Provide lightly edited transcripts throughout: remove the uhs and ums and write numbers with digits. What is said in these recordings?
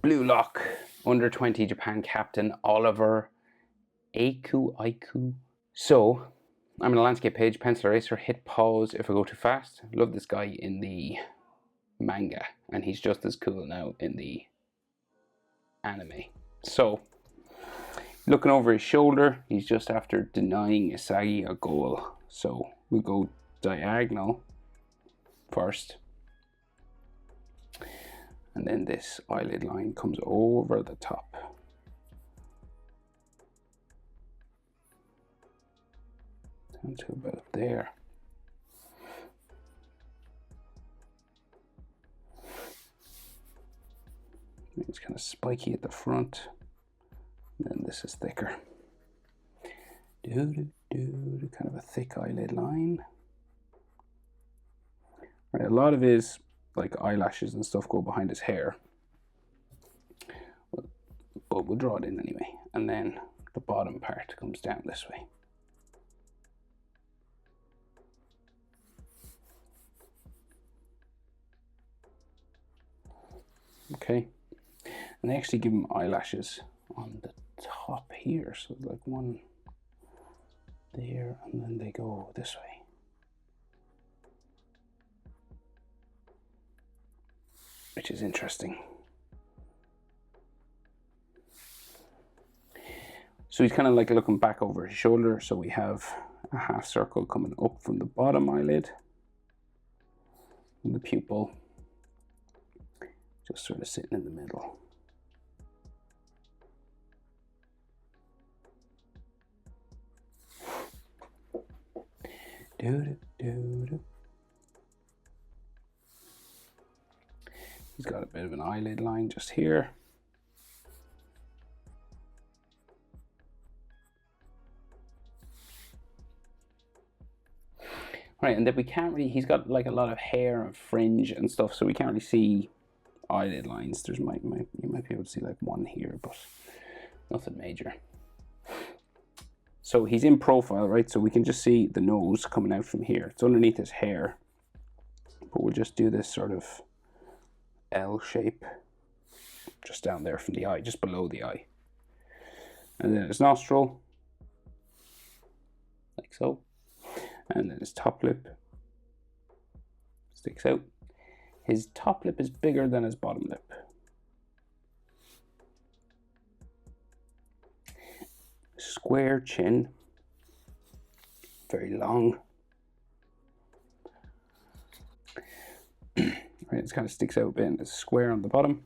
Blue lock, under 20 Japan captain Oliver Aiku. So I'm in a landscape page, pencil eraser, hit pause if I go too fast. Love this guy in the manga, and he's just as cool now in the anime. So, looking over his shoulder, he's just after denying Isagi a goal. So we'll go diagonal first. And then this eyelid line comes over the top. Down to about there. It's kind of spiky at the front. And then this is thicker. Kind of a thick eyelid line. Right, a lot of his like eyelashes and stuff go behind his hair. But we'll draw it in anyway. And then the bottom part comes down this way. Okay. And they actually give him eyelashes on the top here. So like one there, and then they go this way. Which is interesting. So he's kind of like looking back over his shoulder. So we have a half circle coming up from the bottom eyelid. And the pupil just sort of sitting in the middle. He's got a bit of an eyelid line just here. Right, and then we can't really, he's got like a lot of hair and fringe and stuff, so we can't really see eyelid lines. There's you might be able to see like one here, but nothing major. So he's in profile, right? So we can just see the nose coming out from here. It's underneath his hair. But we'll just do this sort of L shape just down there from the eye, just below the eye. And then his nostril, like so. And then his top lip sticks out. His top lip is bigger than his bottom lip. Square chin, very long. Right, it kind of sticks out a bit, and it's square on the bottom.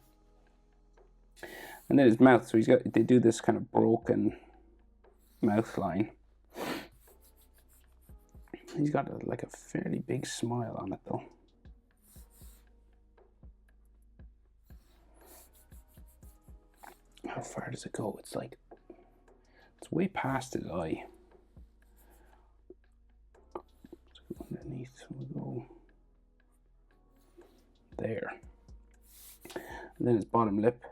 And then his mouth, so they do this kind of broken mouth line. He's got like a fairly big smile on it though. How far does it go? It's like, it's way past his eye. So underneath, we'll go there. And then his bottom lip.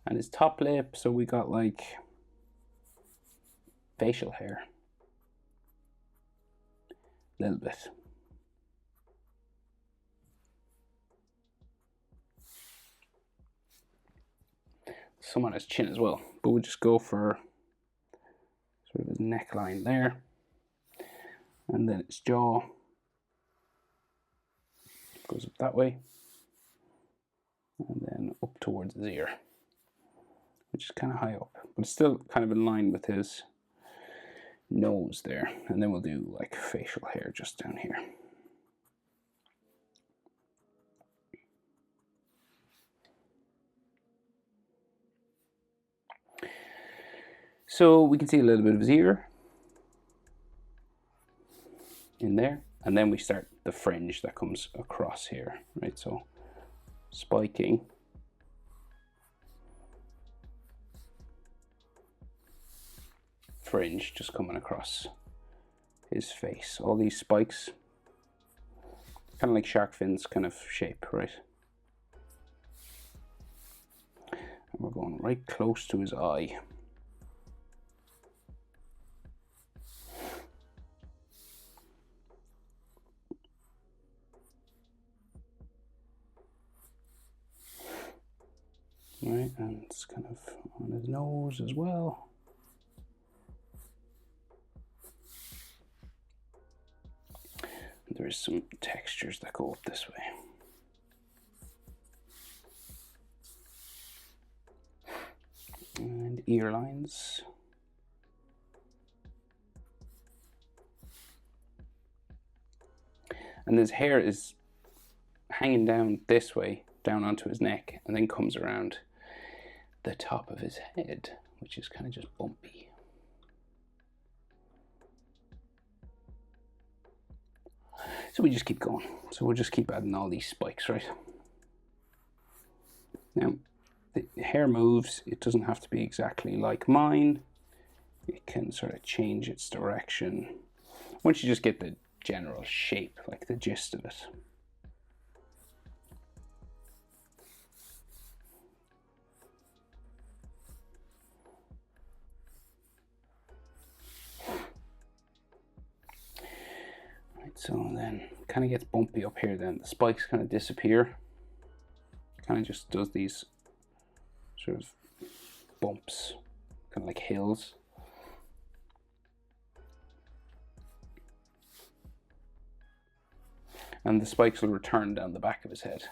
And his top lip, so we got like facial hair. A little bit. Some on his chin as well, but we'll just go for sort of his neckline there, and then its jaw goes up that way, and then up towards his ear, which is kind of high up, but it's still kind of in line with his nose there. And then we'll do like facial hair just down here. So we can see a little bit of his ear in there, and then we start the fringe that comes across here, right? So spiking, fringe just coming across his face. All these spikes, kind of like shark fins kind of shape, right? And we're going right close to his eye. right, and it's kind of on his nose as well. There's some textures that go up this way. And ear lines. And his hair is hanging down this way, down onto his neck, and then comes around the top of his head, which is kind of just bumpy. So we just keep going. So we'll just keep adding all these spikes, right? Now, the hair moves. It doesn't have to be exactly like mine. It can sort of change its direction once you just get the general shape, like the gist of it. Right, so then it kind of gets bumpy up here, then the spikes kind of disappear. Kind of just does these sort of bumps, kind of like hills. And the spikes will return down the back of his head.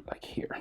Like here.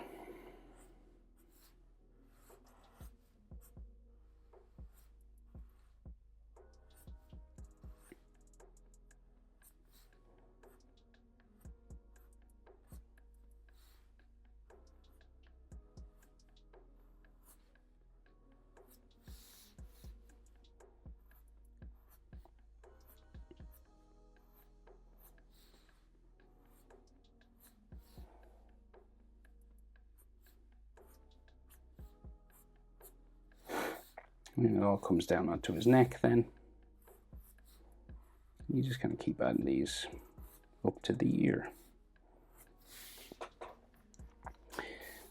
And it all comes down onto his neck then. You just kind of keep adding these up to the ear.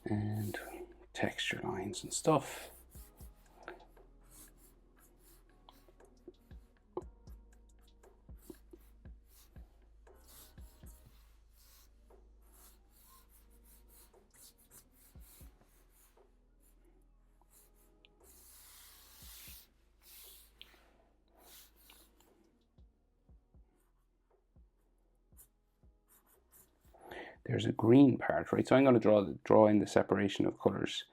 And texture lines and stuff. There's a green part, right? So I'm going to draw in the separation of colors.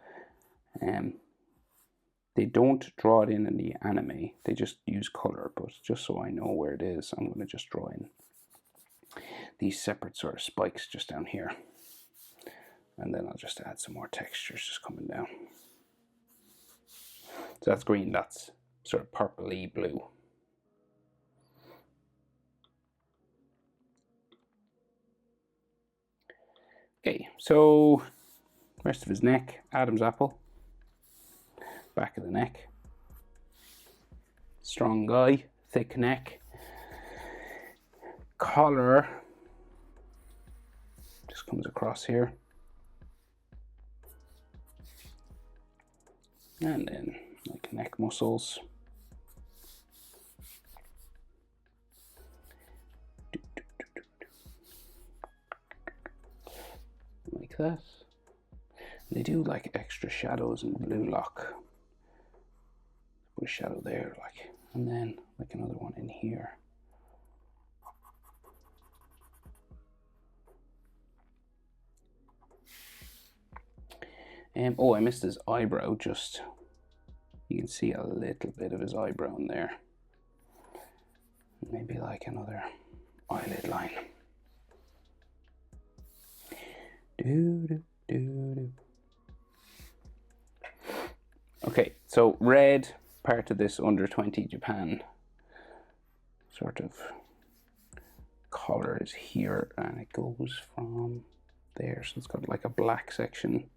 They don't draw it in the anime. They just use color, but just so I know where it is, I'm going to just draw in these separate sort of spikes just down here. And then I'll just add some more textures just coming down. So that's green, that's sort of purpley blue. Okay, so rest of his neck, Adam's apple, back of the neck, strong guy, thick neck, collar just comes across here, and then like neck muscles. Like that. They do like extra shadows and blue lock. Put a shadow there, like, and then like another one in here. Oh, I missed his eyebrow. Just you can see a little bit of his eyebrow in there. Maybe like another eyelid line. Okay, so red part of this under 20 Japan sort of color is here, and it goes from there. So it's got like a black section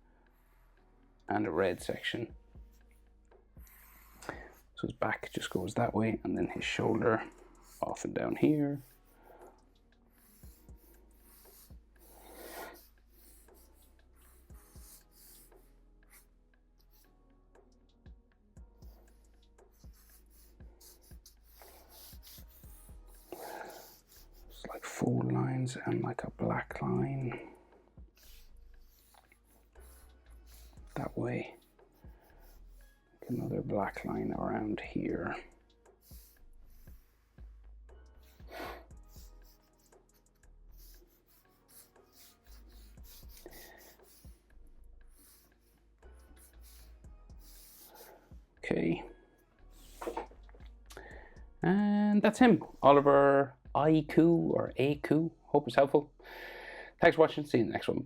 and a red section. So his back just goes that way, and then his shoulder off and down here. four lines and like a black line that way. Another black line around here. Okay. And that's him, Oliver Aiku or Aiku. Hope it's helpful. Thanks for watching. See you in the next one.